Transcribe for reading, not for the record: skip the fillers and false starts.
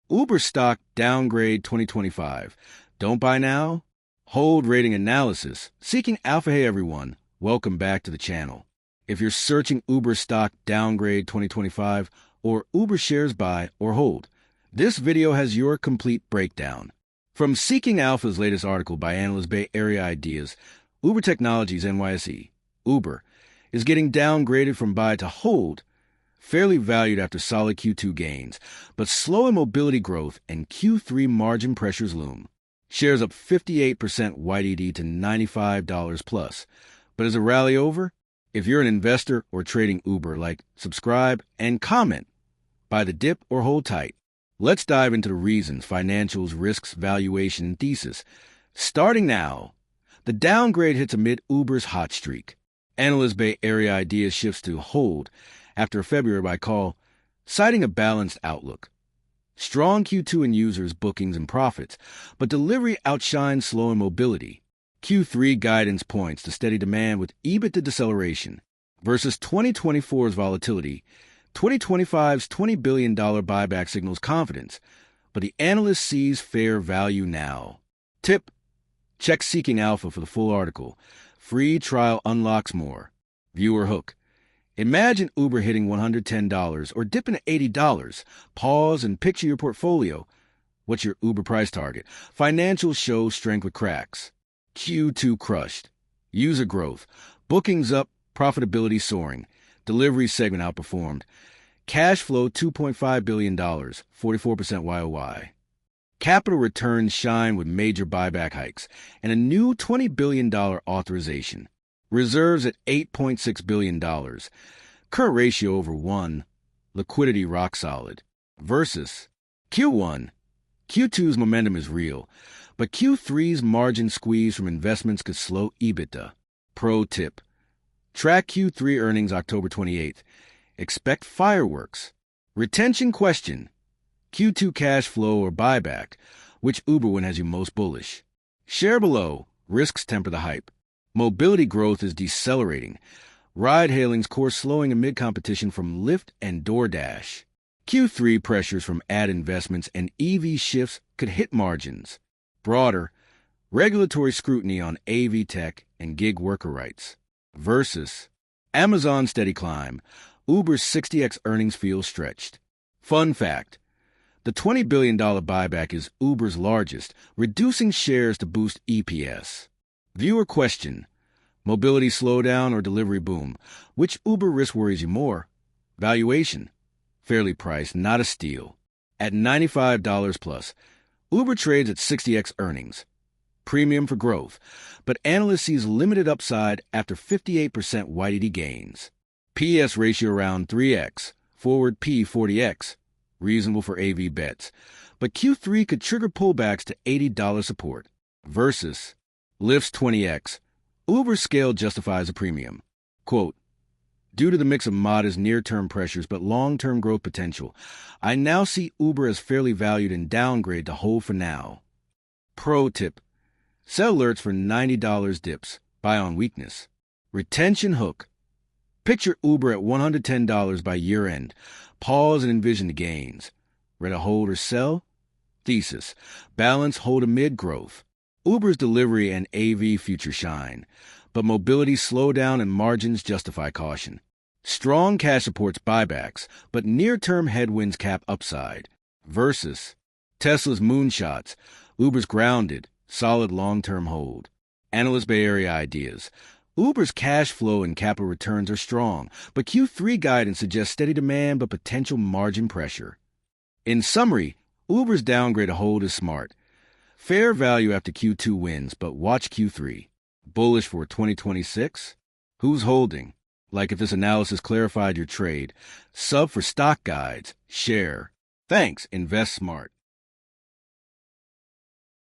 Uber stock downgrade 2025. Don't buy now? Hold rating analysis. Seeking alpha. Hey everyone, welcome back to the channel. If you're searching Uber stock downgrade 2025 or Uber shares buy or hold, this video has your complete breakdown. From Seeking Alpha's latest article by analyst Bay Area Ideas, Uber Technologies NYSE, Uber, is getting downgraded from buy to hold, fairly valued after solid Q2 gains, but slow in mobility growth and Q3 margin pressures loom. Shares up 58% YTD to $95 plus. But is a rally over? If you're an investor or trading Uber, like, subscribe, and comment. Buy the dip or hold tight. Let's dive into the reasons, financials, risks, valuation, and thesis. Starting now, the downgrade hits amid Uber's hot streak. Analyst Bay Area Ideas shifts to hold after a February buy call, citing a balanced outlook. Strong Q2 in users, bookings, and profits, but delivery outshines slow in mobility. Q3 guidance points to steady demand with EBITDA deceleration. Versus 2024's volatility, 2025's $20 billion buyback signals confidence, but the analyst sees fair value now. Tip: check Seeking Alpha for the full article. Free trial unlocks more. Viewer hook: imagine Uber hitting $110 or dipping to $80. Pause and picture your portfolio. What's your Uber price target? Financials show strength with cracks. Q2 crushed. User growth. Bookings up, profitability soaring. Delivery segment outperformed. Cash flow $2.5 billion, 44% YOY. Capital returns shine with major buyback hikes and a new $20 billion authorization. Reserves at $8.6 billion. Current ratio over 1. Liquidity rock solid. Versus Q1. Q2's momentum is real, but Q3's margin squeeze from investments could slow EBITDA. Pro tip: track Q3 earnings October 28th. Expect fireworks. Retention question: Q2 cash flow or buyback? Which Uber one has you most bullish? Share below. Risks temper the hype. Mobility growth is decelerating. Ride-hailing's course slowing amid competition from Lyft and DoorDash. Q3 pressures from ad investments and EV shifts could hit margins. Broader, regulatory scrutiny on AV tech and gig worker rights. Versus Amazon steady climb. Uber's 60x earnings feel stretched. Fun fact: the $20 billion buyback is Uber's largest, reducing shares to boost EPS. Viewer question: mobility slowdown or delivery boom? Which Uber risk worries you more? Valuation: fairly priced, not a steal. At $95 plus, Uber trades at 60x earnings. Premium for growth, but analysts sees limited upside after 58% YTD gains. PS ratio around 3x, forward P 40x, reasonable for AV bets, but Q3 could trigger pullbacks to $80 support. Versus Lyft's 20x, Uber's scale justifies a premium. Quote: due to the mix of modest near-term pressures but long-term growth potential, I now see Uber as fairly valued and downgrade to hold for now. Pro tip: set alerts for $90 dips, buy on weakness. Retention hook: picture Uber at $110 by year-end. Pause and envision the gains. Ready to hold or sell? Thesis: balance, hold amid growth. Uber's delivery and AV future shine, but mobility slowdown and margins justify caution. Strong cash supports buybacks, but near-term headwinds cap upside. Versus Tesla's moonshots. Uber's grounded, solid long-term hold. Analyst Bay Area Ideas: Uber's cash flow and capital returns are strong, but Q3 guidance suggests steady demand but potential margin pressure. In summary, Uber's downgrade to hold is smart. Fair value after Q2 wins, but watch Q3. Bullish for 2026? Who's holding? Like if this analysis clarified your trade. Sub for stock guides. Share. Thanks. Invest smart.